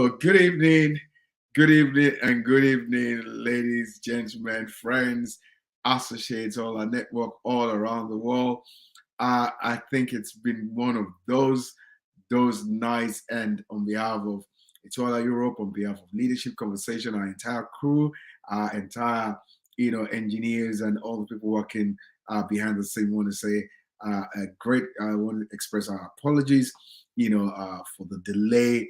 good evening, and good evening, ladies, gentlemen, friends, associates, all our network all around the world. I think it's been one of those nights, and on behalf of Etoila Europe, on behalf of Leadership Conversation, our entire crew, our entire engineers, and all the people working behind the scene, want to say a great. I want to express our apologies, for the delay,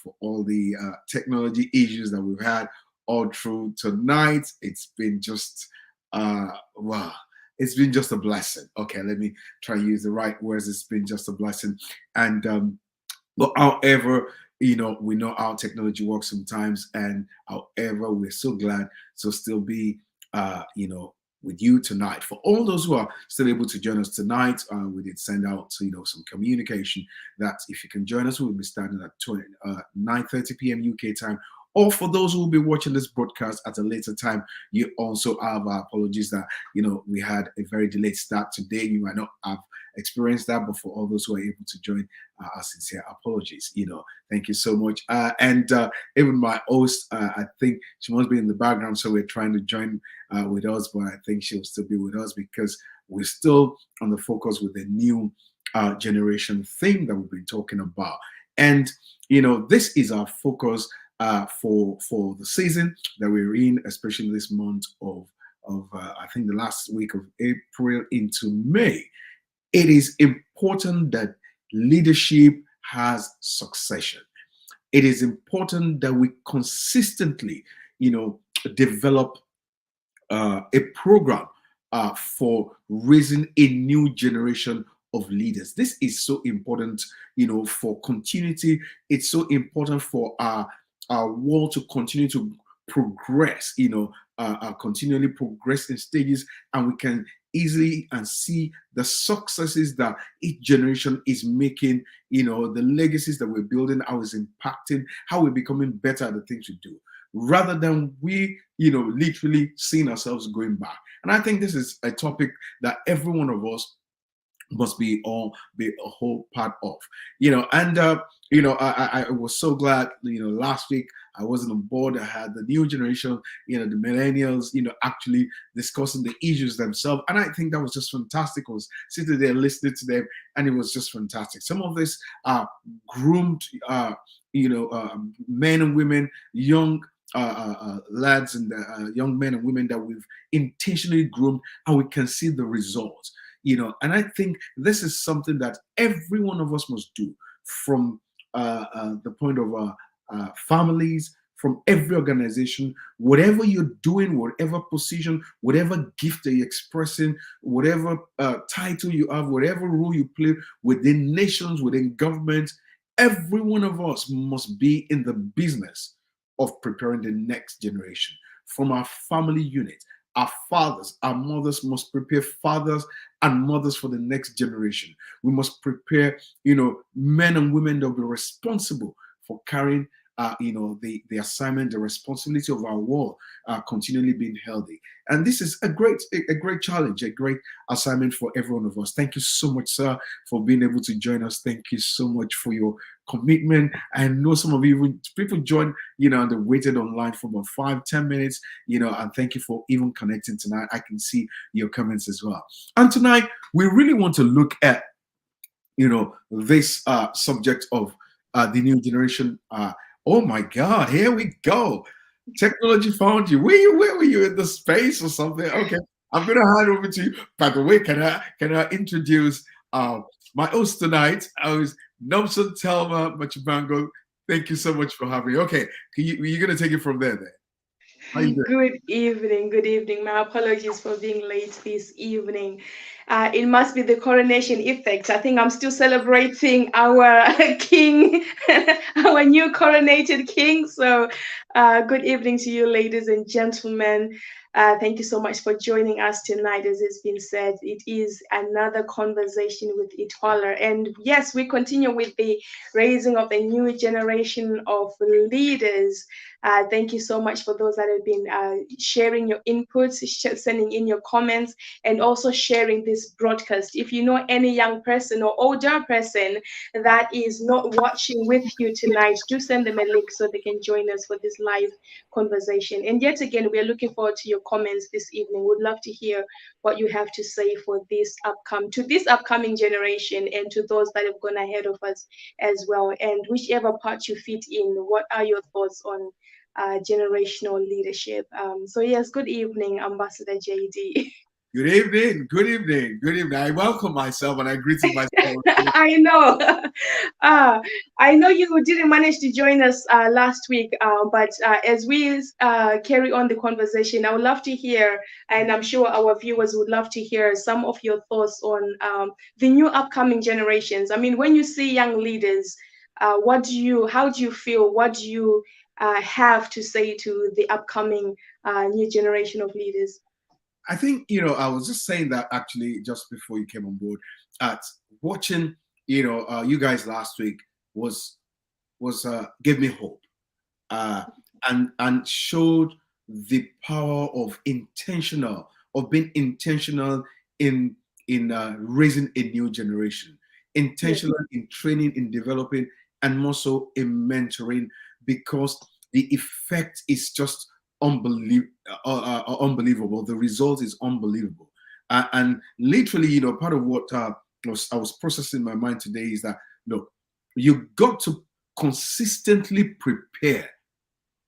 for all the technology issues that we've had all through tonight. It's been just wow. It's been just a blessing. Okay, let me try and use the right words. It's been just a blessing, and but however, we know how technology works sometimes, and however, we're so glad to still be, with you tonight. For all those who are still able to join us tonight, we did send out, some communication that if you can join us, we'll be starting at 9:30 p.m. UK time. Or for those who will be watching this broadcast at a later time, you also have our apologies that we had a very delayed start today. You might not have experienced that, but for all those who are able to join, our sincere apologies. Thank you so much. And even my host, I think she must be in the background, so we're trying to join with us, but I think she'll still be with us because we're still on the focus with the new generation thing that we've been talking about. And this is our focus for the season that we're in, especially this month of I think the last week of April into May. It is important that leadership has succession. It is important that we consistently, develop a program for raising a new generation of leaders. This is so important, for continuity. It's so important for our world to continue to progress, continually progress in stages, and we can easily and see the successes that each generation is making, the legacies that we're building, how it's impacting, how we're becoming better at the things we do, rather than we, literally seeing ourselves going back. And I think this is a topic that every one of us must be a whole part of, and I was so glad, last week I wasn't on board. I had the new generation, the millennials, actually discussing the issues themselves, and I think that was just fantastic. I was sitting there listening to them, and it was just fantastic. Some of this are groomed, men and women, young lads and young men and women that we've intentionally groomed, and we can see the results. And I think this is something that every one of us must do, from the point of families, from every organization, whatever you're doing, whatever position, whatever gift that you're expressing, whatever title you have, whatever role you play within nations, within government, every one of us must be in the business of preparing the next generation. From our family unit, our fathers, our mothers must prepare fathers and mothers for the next generation. We must prepare, men and women that will be responsible for carrying, the assignment, the responsibility of our world, continually being healthy. And this is a great challenge, a great assignment for every one of us. Thank you so much, sir, for being able to join us. Thank you so much for your commitment. I know some of you, people joined, and they waited online for about 5-10 minutes, and thank you for even connecting tonight. I can see your comments as well. And tonight, we really want to look at, this subject of the new generation. Oh my God, here we go. Technology found you. Where were you in the space or something? Okay, I'm gonna hand over to you. By the way, can I introduce my host tonight? I was Nelson Telma Machibango. Thank you so much for having me. Okay, you're gonna take it from there then. How you doing? Good evening. Good evening. My apologies for being late this evening. It must be the coronation effect. I think I'm still celebrating our king, our new coronated king. So, good evening to you, ladies and gentlemen. Thank you so much for joining us tonight. As it's been said, it is another conversation with Itwala. And yes, we continue with the raising of a new generation of leaders. Thank you so much for those that have been sharing your inputs, sending in your comments, and also sharing this this broadcast. If you know any young person or older person that is not watching with you tonight, do send them a link so they can join us for this live conversation. And yet again, we are looking forward to your comments this evening. We'd love to hear what you have to say for this upcoming generation, and to those that have gone ahead of us as well. And whichever part you fit in, what are your thoughts on generational leadership? So yes, good evening, Ambassador JD. Good evening, good evening, good evening. I welcome myself and I greeted myself. I know. I know you didn't manage to join us last week, but as we carry on the conversation, I would love to hear, and I'm sure our viewers would love to hear some of your thoughts on the new upcoming generations. I mean, when you see young leaders, how do you feel? What do you have to say to the upcoming new generation of leaders? I think, I was just saying that actually just before you came on board, at watching, you guys last week was gave me hope, and showed the power of being intentional in raising a new generation, intentional in training, in developing, and more so in mentoring, because the effect is just unbelievable. The result is unbelievable, and literally, part of what I was processing in my mind today is that, look, you got to consistently prepare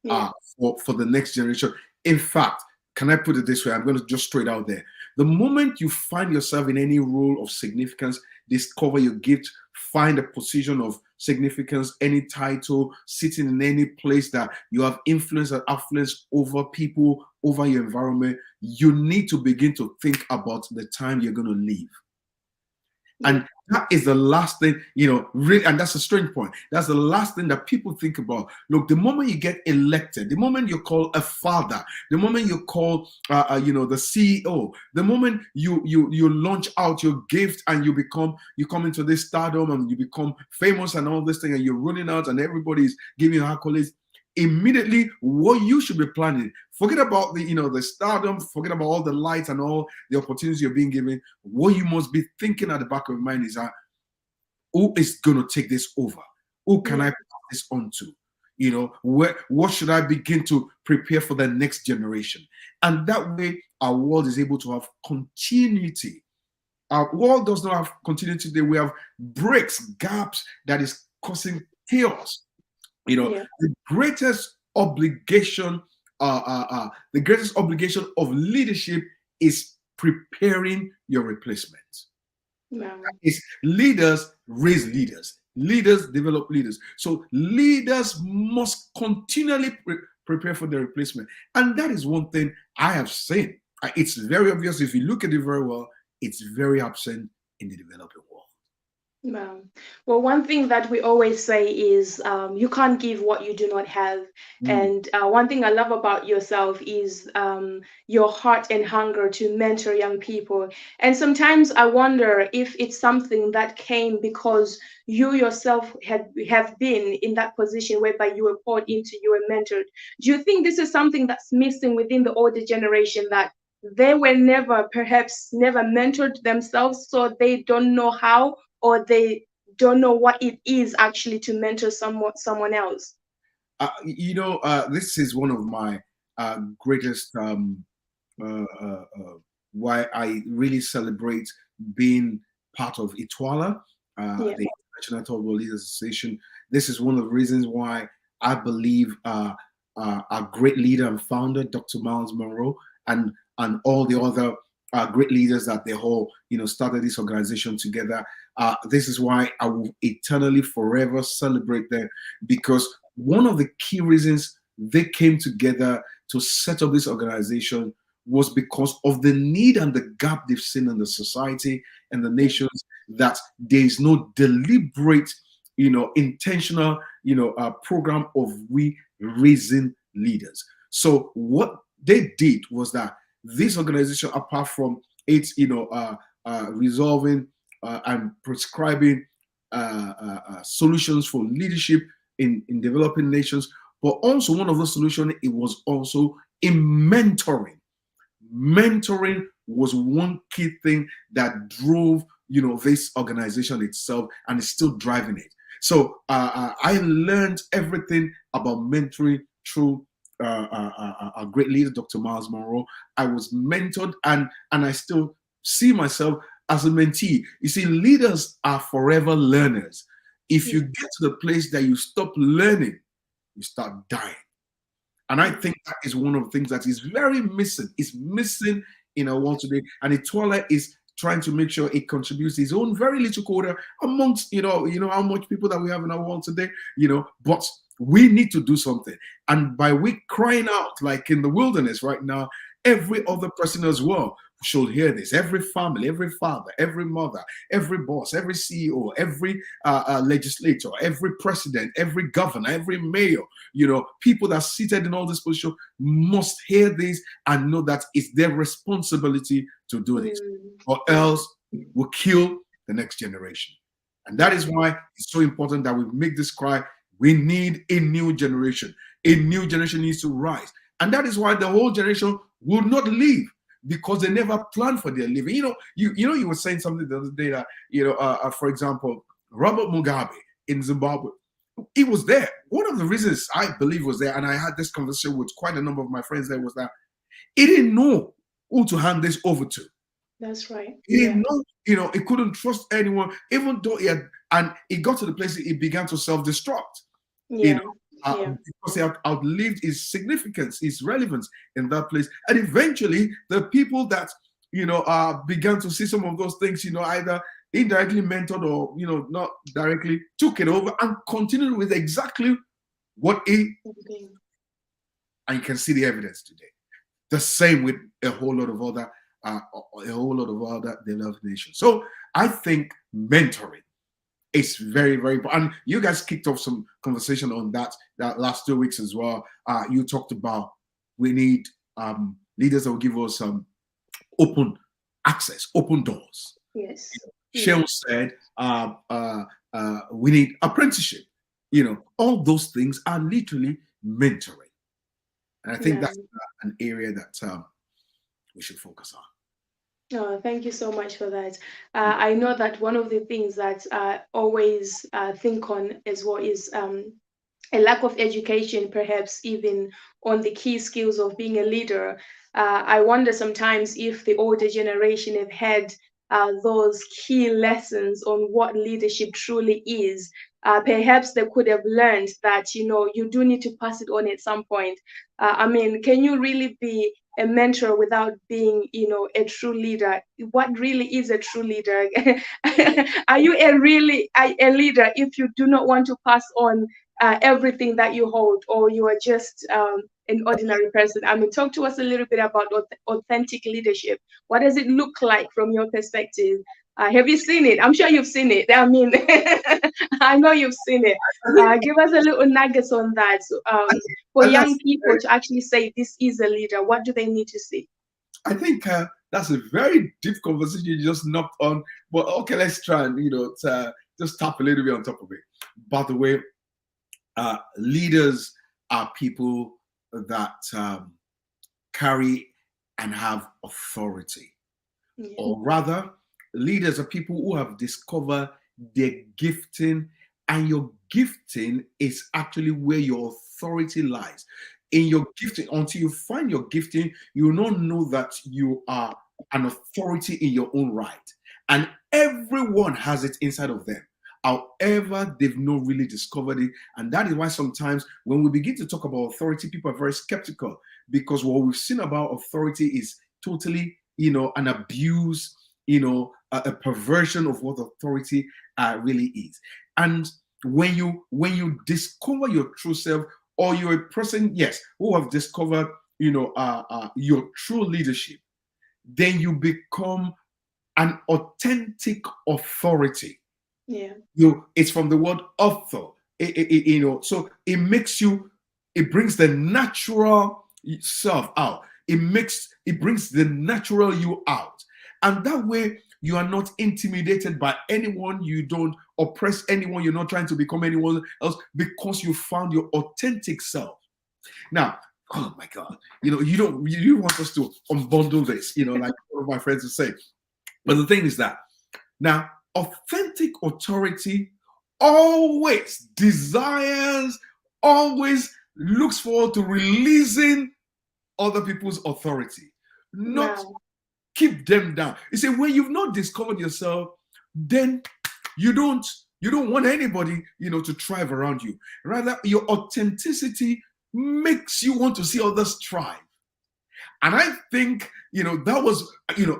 for the next generation. In fact, can I put it this way? I'm going to just throw it out there. The moment you find yourself in any role of significance, discover your gift, find a position of significance, any title, sitting in any place that you have influence and affluence over people, over your environment, you need to begin to think about the time you're going to leave. And that is the last thing, really, and that's a strange point. That's the last thing that people think about. Look, the moment you get elected, the moment you're called a father, the moment you're called, the CEO, the moment you launch out your gift and you come into this stardom and you become famous and all this thing, and you're running out and everybody's giving you accolades. Immediately, what you should be planning, forget about the stardom, forget about all the lights and all the opportunities you're being given. What you must be thinking at the back of your mind is that, who is going to take this over? Who can I pass this on to? What should I begin to prepare for the next generation? And that way, our world is able to have continuity. Our world does not have continuity today. We have breaks, gaps that is causing chaos. The greatest obligation, the greatest obligation of leadership is preparing your replacement. It's leaders raise leaders. Leaders develop leaders. So leaders must continually prepare for their replacement. And that is one thing I have seen. It's very obvious if you look at it very well. It's very absent in the developing world. Well, one thing that we always say is you can't give what you do not have. And one thing I love about yourself is your heart and hunger to mentor young people. And sometimes I wonder if it's something that came because you yourself have been in that position whereby you were poured into, you were mentored. Do you think this is something that's missing within the older generation, that they were perhaps never mentored themselves, so they don't know how, or they don't know what it is actually to mentor someone else? This is one of my greatest why I really celebrate being part of ITWALA, the International Thought World Leaders Association. This is one of the reasons why I believe our great leader and founder, Dr. Miles Monroe, and all the other great leaders that they all, started this organization together. This is why I will eternally, forever celebrate them, because one of the key reasons they came together to set up this organization was because of the need and the gap they've seen in the society and the nations, that there is no deliberate, intentional, program of raising leaders. So what they did was that this organization, apart from its, resolving and prescribing solutions for leadership in developing nations, but also one of the solutions, it was also in mentoring was one key thing that drove, this organization itself, and is still driving it. So I learned everything about mentoring through a great leader, Dr. Miles Monroe. I was mentored, and I still see myself as a mentee. You see, leaders are forever learners. If you get to the place that you stop learning, you start dying. And I think that is one of the things that is very missing. It's missing in our world today. And Etoile is trying to make sure it contributes his own very little quota amongst, how much people that we have in our world today, but we need to do something. And by we crying out, like in the wilderness right now, every other person as well should hear this. Every family, every father, every mother, every boss, every CEO, every legislator, every president, every governor, every mayor, people that are seated in all this position must hear this and know that it's their responsibility to do this, or else we'll kill the next generation. And that is why it's so important that we make this cry. We need a new generation. A new generation needs to rise. And that is why the whole generation will not leave, because they never planned for their living. You were saying something the other day that, for example, Robert Mugabe in Zimbabwe, he was there. One of the reasons I believe was there, and I had this conversation with quite a number of my friends there, was that he didn't know who to hand this over to. That's right. He didn't know, he couldn't trust anyone, even though and he got to the place that he began to self-destruct. Because he outlived his significance, his relevance in that place. And eventually, the people that, began to see some of those things, either indirectly mentored or, not directly, took it over and continued with exactly what he... And you can see the evidence today. The same with a whole lot of other developed nations. So I think mentoring, it's very, very important. And you guys kicked off some conversation on that last 2 weeks as well. You talked about we need leaders that will give us open access, open doors. Yes. Sheryl said we need apprenticeship. All those things are literally mentoring. And I think that's an area that we should focus on. Oh, thank you so much for that. I know that one of the things that I always think on as well is a lack of education, perhaps even on the key skills of being a leader. I wonder sometimes if the older generation have had those key lessons on what leadership truly is. Perhaps they could have learned that, you do need to pass it on at some point. Can you really be a mentor without being, a true leader? What really is a true leader? Are you a leader if you do not want to pass on everything that you hold, or you are just an ordinary person? Talk to us a little bit about authentic leadership. What does it look like from your perspective? Have you seen it? I'm sure you've seen it. I know you've seen it. Give us a little nuggets on that. For young people to actually say this is a leader, what do they need to see? I think that's a very deep conversation you just knocked on. But okay, let's try and just tap a little bit on top of it. By the way, leaders are people that carry and have authority, or rather, leaders are people who have discovered their gifting, and your gifting is actually where your authority lies. In your gifting, until you find your gifting, you will not know that you are an authority in your own right. And everyone has it inside of them. However, they've not really discovered it. And that is why sometimes when we begin to talk about authority, people are very skeptical, because what we've seen about authority is totally, an abuse, a perversion of what authority really is. And when you discover your true self, or you're a person, yes, who have discovered, your true leadership, then you become an authentic authority. Yeah. It's from the word author. So it brings the natural self out. It brings the natural you out. And that way, you are not intimidated by anyone. You don't oppress anyone. You're not trying to become anyone else, because you found your authentic self. Now, oh my God, you want us to unbundle this, like one of my friends would say. But the thing is that now authentic authority always desires, always looks forward to releasing other people's authority, not keep them down. You see, when you've not discovered yourself, then you don't want anybody, to thrive around you. Rather, your authenticity makes you want to see others thrive. And I think, that was,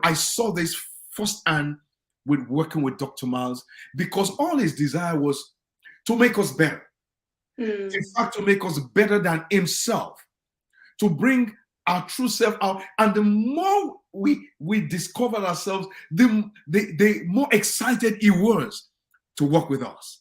I saw this firsthand with working with Dr. Miles, because all his desire was to make us better. In fact, to make us better than himself, to bring our true self out. And the more we discovered ourselves, the more excited he was to work with us.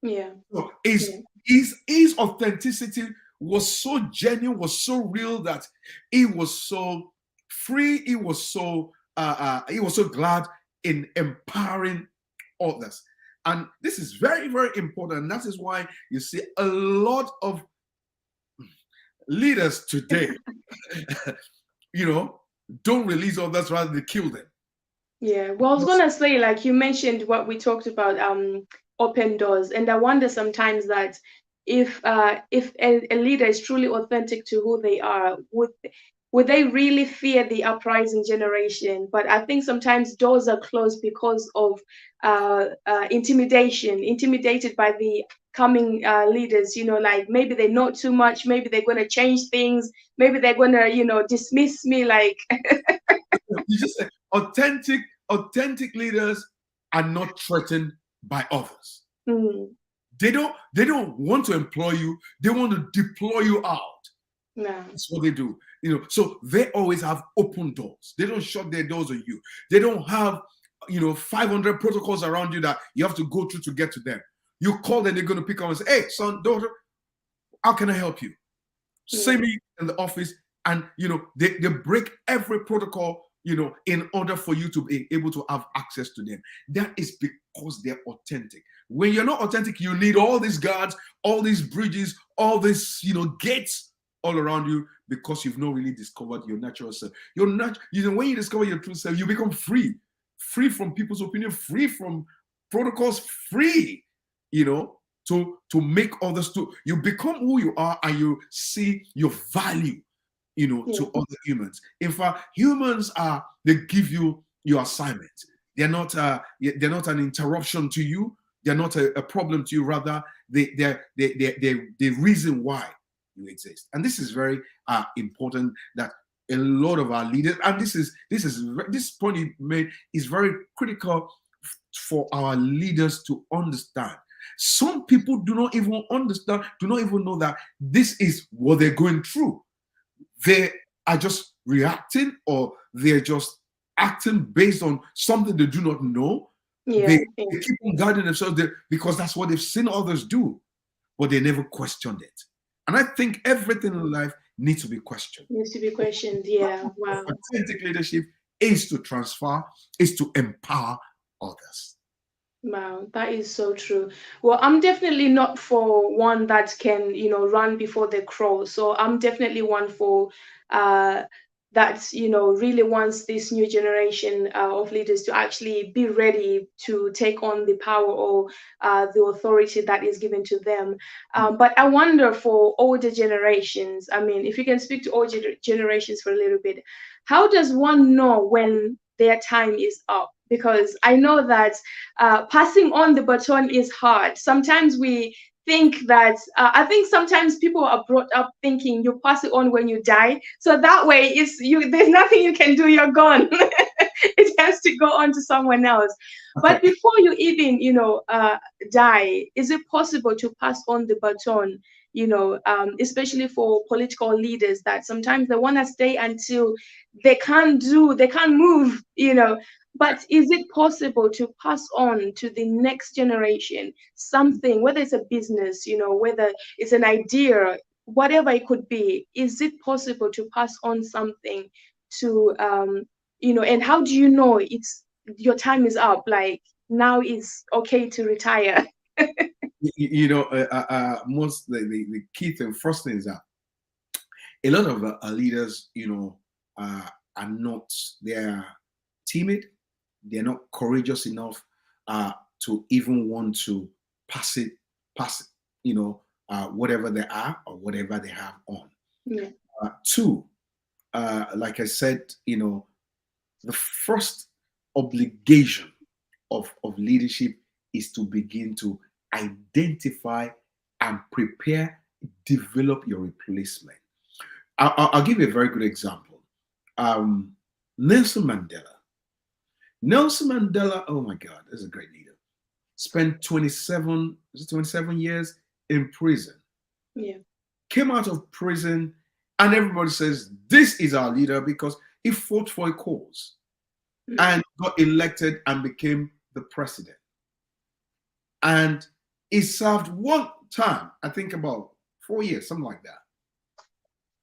Yeah. So his authenticity was so genuine, was so real, that he was so free. He was so glad in empowering others. And this is very, very important. And that is why you see a lot of leaders today, don't release others, rather they kill them. Yeah. Well, I was gonna say, like you mentioned, what we talked about, open doors, and I wonder sometimes that if a leader is truly authentic to who they are, would they really fear the uprising generation? But I think sometimes doors are closed because of intimidated by the coming leaders. Like maybe they know too much, maybe they're going to change things, maybe they're going to dismiss me. Like you just said, authentic leaders are not threatened by others. They don't want to employ you, they want to deploy you out. That's what they do. So they always have open doors. They don't shut their doors on you. They don't have 500 protocols around you that you have to go through to get to them. You call them, they're going to pick up and say, hey, son, daughter, how can I help you? See me in the office. And they break every protocol in order for you to be able to have access to them. That is because they're authentic. When you're not authentic, you need all these guards, all these bridges, all these gates all around you, because you've not really discovered your natural self. You're not, when you discover your true self, you become free from people's opinion, free from protocols, free, to make others to. You become who you are, and you see your value, to other humans. In fact, humans they give you your assignment. They're not an interruption to you. They're not a problem to you. Rather, they're the reason why you exist. And this is very important, that a lot of our leaders, and this point you made is very critical for our leaders to understand. Some people do not even understand, do not even know that this is what they're going through. They are just reacting, or they're just acting based on something they do not know. They keep on guarding themselves because that's what they've seen others do, but they never questioned it. And I think everything in life needs to be questioned. Needs to be questioned, yeah. Wow. Authentic leadership is to transfer, is to empower others. Wow, that is so true. Well, I'm definitely not for one that can, run before the crow. So I'm definitely one for that, really wants this new generation of leaders to actually be ready to take on the power or the authority that is given to them. But I wonder, for older generations, I mean, if you can speak to older generations for a little bit, how does one know when their time is up? Because I know that passing on the baton is hard. Sometimes we think that, I think sometimes people are brought up thinking you pass it on when you die. So that way, there's nothing you can do, you're gone. It has to go on to someone else. But before you even, die, is it possible to pass on the baton? Especially for political leaders, that sometimes they want to stay until they can't move, But is it possible to pass on to the next generation something, whether it's a business, whether it's an idea, whatever it could be? Is it possible to pass on something to, and how do you know it's your time is up? Like, now is okay to retire? Most the key thing, first thing is that A lot of leaders, are not, they're timid, they're not courageous enough to even want to pass it, pass, whatever they are or whatever they have on. Yeah. Two, like I said, the first obligation of leadership is to begin to identify and prepare, develop your replacement. I'll give you a very good example. Nelson Mandela. Nelson Mandela, oh my God, this is a great leader. Spent 27 years in prison. Yeah. Came out of prison, and everybody says this is our leader because he fought for a cause and got elected and became the president. And he served one time, I think about 4 years, something like that,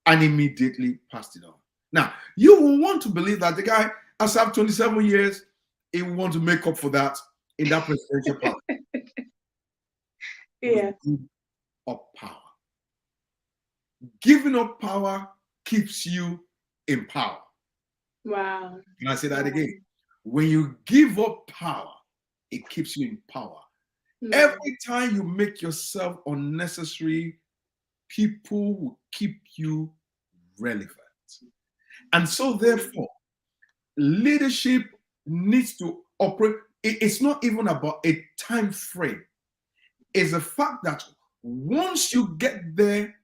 and immediately passed it on. Now, you will want to believe that the guy has served 27 years, he will want to make up for that in that presidential power. Yeah. Give up power. Giving up power keeps you in power. Wow. Can I say that again? When you give up power, it keeps you in power. Every time you make yourself unnecessary, people will keep you relevant. And so, therefore, leadership needs to operate. It's not even about a time frame. It's the fact that once you get there,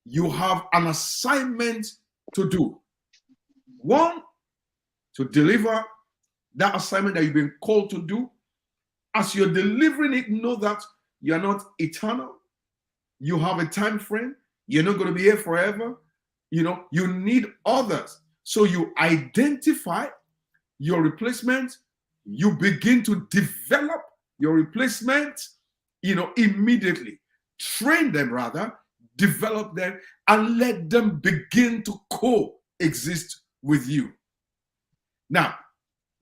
you have an assignment to do. One, to deliver that assignment that you've been called to do. As you're delivering it, know that you're not eternal. You have a time frame. You're not going to be here forever. You need others. So you identify your replacement. You begin to develop your replacement, immediately. Train them, rather, develop them, and let them begin to coexist with you. Now,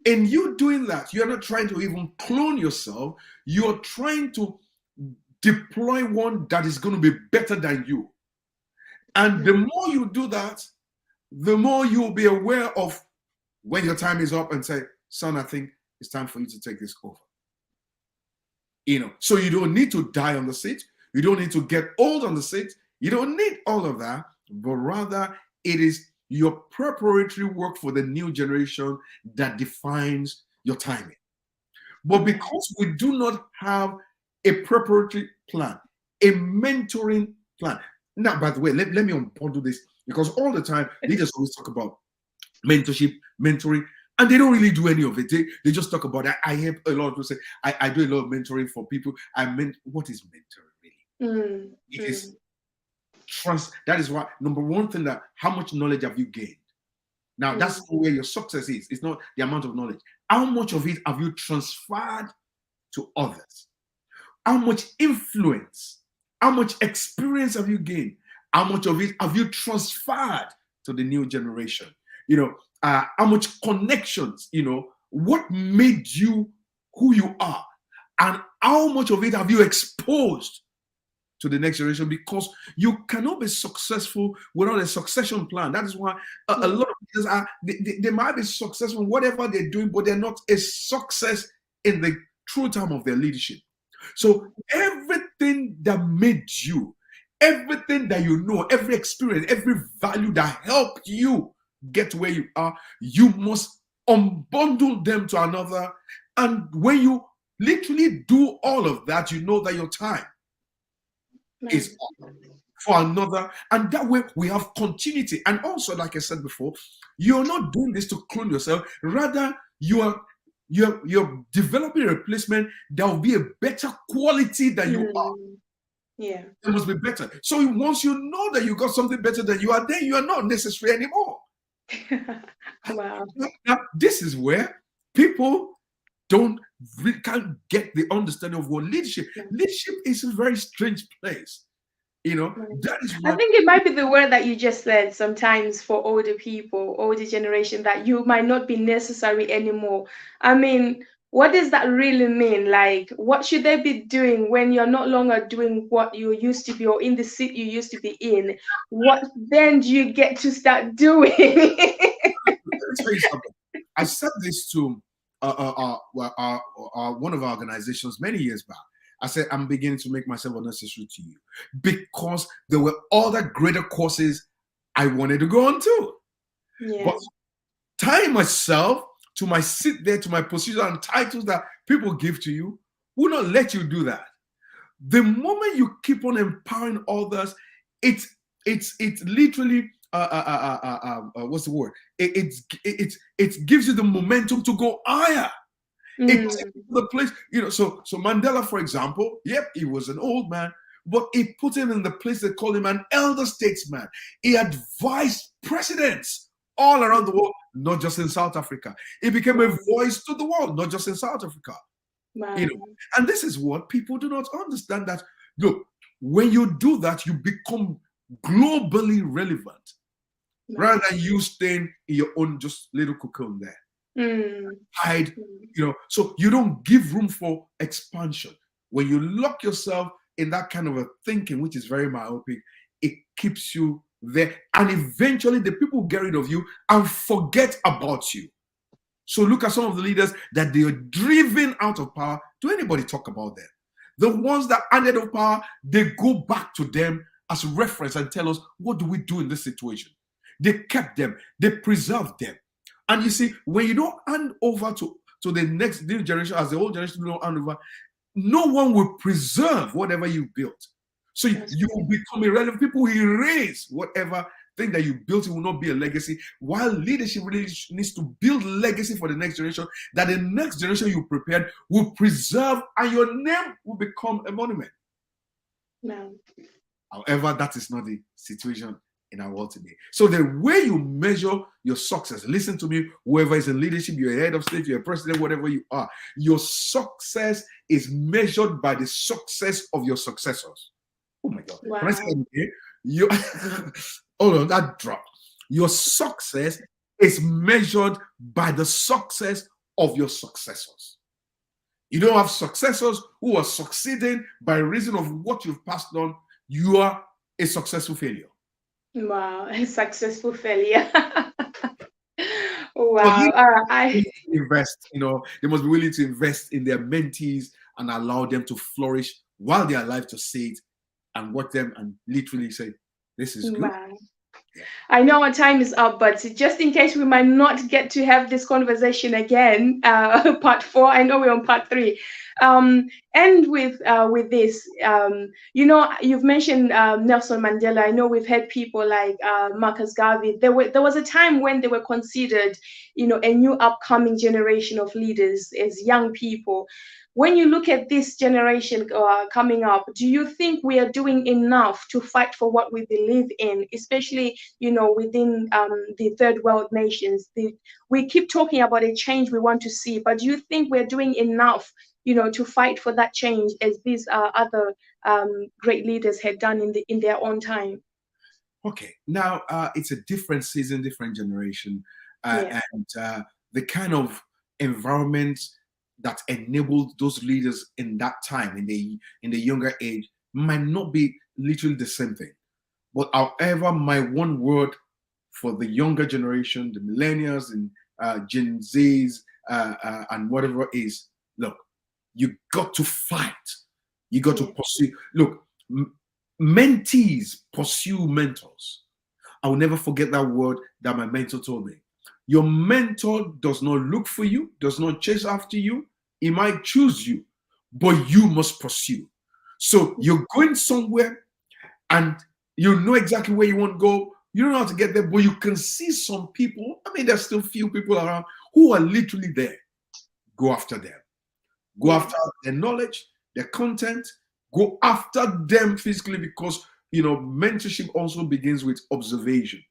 in you doing that, you're not trying to even clone yourself. You're trying to deploy one that is going to be better than you. And the more you do that, the more you'll be aware of when your time is up and say, son, I think it's time for you to take this over. So you don't need to die on the seat. You don't need to get old on the seat. You don't need all of that, but rather it is your preparatory work for the new generation that defines your timing. But because we do not have a preparatory plan, a mentoring plan. Now, by the way, let me undo this, because all the time leaders always talk about mentorship, mentoring, and they don't really do any of it. They just talk about it. I hear a lot of people say, I do a lot of mentoring for people. What is mentoring really? It is trust. That is why, number one thing, that how much knowledge have you gained? Now, that's where your success is. It's not the amount of knowledge. How much of it have you transferred to others? How much influence, how much experience have you gained? How much of it have you transferred to the new generation? How much connections, what made you who you are? And how much of it have you exposed to the next generation? Because you cannot be successful without a succession plan. That is why a lot of leaders they might be successful in whatever they're doing, but they're not a success in the true time of their leadership. So everything that made you, everything that you know, every experience, every value that helped you get where you are, you must unbundle them to another. And when you literally do all of that, you know that your time is up for another, and that way we have continuity. And also, like I said before, you're not doing this to clone yourself. Rather, you're developing a replacement that will be a better quality than you are. Yeah, it must be better. So once you know that you got something better than you are, then you are not necessary anymore. Wow. Now, this is where people can't get the understanding of what leadership. Leadership is a very strange place. That is why I think it might be the word that you just said, sometimes for older people, older generation, that you might not be necessary anymore. I mean, what does that really mean? Like, what should they be doing when you're no longer doing what you used to be or in the seat you used to be in? What then do you get to start doing? Let me tell you something. I said this to one of our organizations many years back. I said, I'm beginning to make myself unnecessary to you because there were other greater courses I wanted to go on to. Yeah. But tying myself to my seat there, to my position and titles that people give to you, will not let you do that. The moment you keep on empowering others, it's literally what's the word? It gives you the momentum to go higher. It takes you to the place, So Mandela, for example, yep, he was an old man, but it put him in the place they call him an elder statesman. He advised presidents all around the world, not just in South Africa. He became a voice to the world, not just in South Africa. Wow. And this is what people do not understand, that look, when you do that, you become globally relevant rather than you staying in your own just little cocoon there. Hide, so you don't give room for expansion. When you lock yourself in that kind of a thinking, which is very myopic, it keeps you there. And eventually the people get rid of you and forget about you. So look at some of the leaders that they are driven out of power. Do anybody talk about them? The ones that are out of power, they go back to them as reference and tell us, what do we do in this situation? They kept them, they preserved them. And you see, when you don't hand over to the next new generation, as the old generation don't hand over, no one will preserve whatever you built. So you will become irrelevant. People will erase whatever thing that you built. It will not be a legacy. While leadership really needs to build legacy for the next generation, that the next generation you prepared will preserve, and your name will become a monument. No. However, that is not the situation in our world today. So the way you measure your success, listen to me, whoever is in leadership, you're a head of state, you're a president, whatever you are, your success is measured by the success of your successors. Oh my God. Wow. Can I say it again? Hold on, that dropped. Your success is measured by the success of your successors. You don't have successors who are succeeding by reason of what you've passed on. You are a successful failure. Wow, a successful failure. Wow. Invest, they must be willing to invest in their mentees and allow them to flourish while they are alive, to see it and watch them and literally say, this is good. Wow. Yeah. I know our time is up, but just in case we might not get to have this conversation again, part 4, I know we're on part 3. And with this, you've mentioned Nelson Mandela. I know we've had people like Marcus Garvey. There was a time when they were considered, a new upcoming generation of leaders as young people. When you look at this generation coming up, do you think we are doing enough to fight for what we believe in, especially, within the third world nations? We keep talking about a change we want to see, but do you think we're doing enough, to fight for that change as these other great leaders had done in their own time? Okay, now it's a different season, different generation, Yeah. and the kind of environment that enabled those leaders in that time, in the younger age, might not be literally the same thing. But however, my one word for the younger generation, the millennials and Gen Zs and whatever is, look, you got to fight. You got to pursue. Look, mentees pursue mentors. I will never forget that word that my mentor told me. Your mentor does not look for you, does not chase after you. He might choose you, but you must pursue. So you're going somewhere and you know exactly where you want to go. You don't know how to get there, but you can see some people. I mean, there's still few people around who are literally there. Go after them. Go after their knowledge, their content. Go after them physically, because, mentorship also begins with observation.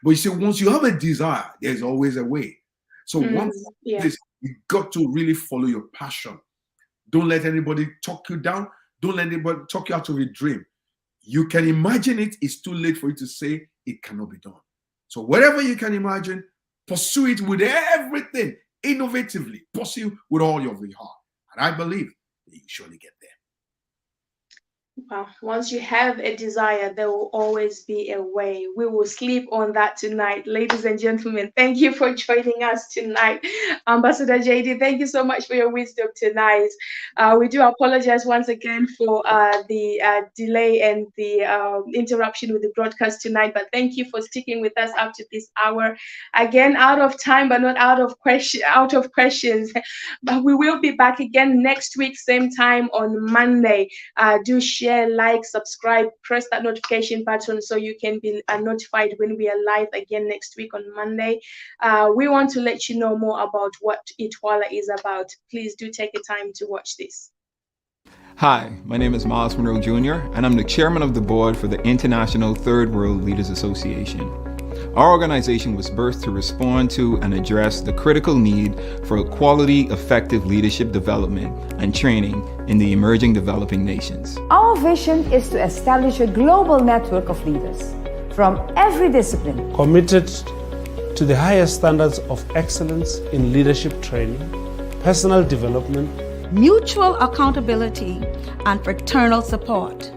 But you see, once you have a desire, there's always a way. So once this, you got to really follow your passion. Don't let anybody talk you down. Don't let anybody talk you out of your dream. You can imagine it. It's too late for you to say it cannot be done. So whatever you can imagine, pursue it with everything. innovatively, pursue with all of your heart. And I believe that you surely get there. Well, once you have a desire, there will always be a way. We will sleep on that tonight. Ladies and gentlemen, thank you for joining us tonight. Ambassador JD, thank you so much for your wisdom tonight. We do apologize once again for the delay and the interruption with the broadcast tonight, but thank you for sticking with us up to this hour. Again, out of time, but not out of questions. But we will be back again next week, same time on Monday. Do share, like, subscribe, press that notification button so you can be notified when we are live again next week on Monday. We want to let you know more about what Itwala is about. Please do take the time to watch this. Hi, my name is Miles Monroe Jr., and I'm the chairman of the board for the International Third World Leaders Association. Our organization was birthed to respond to and address the critical need for quality, effective leadership development and training in the emerging developing nations. Our vision is to establish a global network of leaders from every discipline, committed to the highest standards of excellence in leadership training, personal development, mutual accountability, and fraternal support,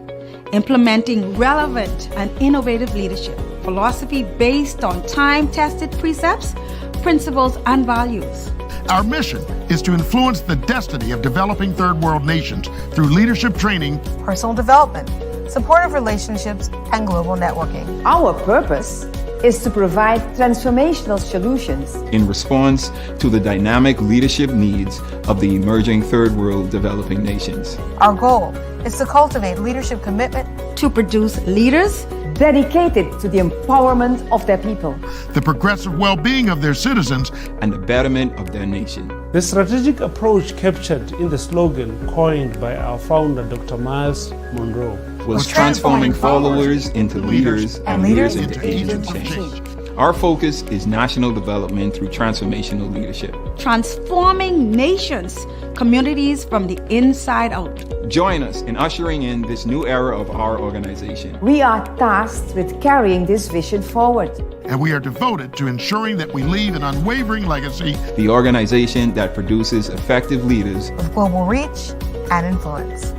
implementing relevant and innovative leadership philosophy based on time-tested precepts, principles, and values. Our mission is to influence the destiny of developing third world nations through leadership training, personal development, supportive relationships, and global networking. Our purpose is to provide transformational solutions in response to the dynamic leadership needs of the emerging third world developing nations. Our goal is to cultivate leadership commitment to produce leaders dedicated to the empowerment of their people, the progressive well-being of their citizens, and the betterment of their nation. The strategic approach captured in the slogan coined by our founder, Dr. Miles Monroe, was transforming followers into leaders and leaders into agents of change. Our focus is national development through transformational leadership, transforming nations, communities from the inside out. Join us in ushering in this new era of our organization. We are tasked with carrying this vision forward, and we are devoted to ensuring that we leave an unwavering legacy. The organization that produces effective leaders with global reach and influence.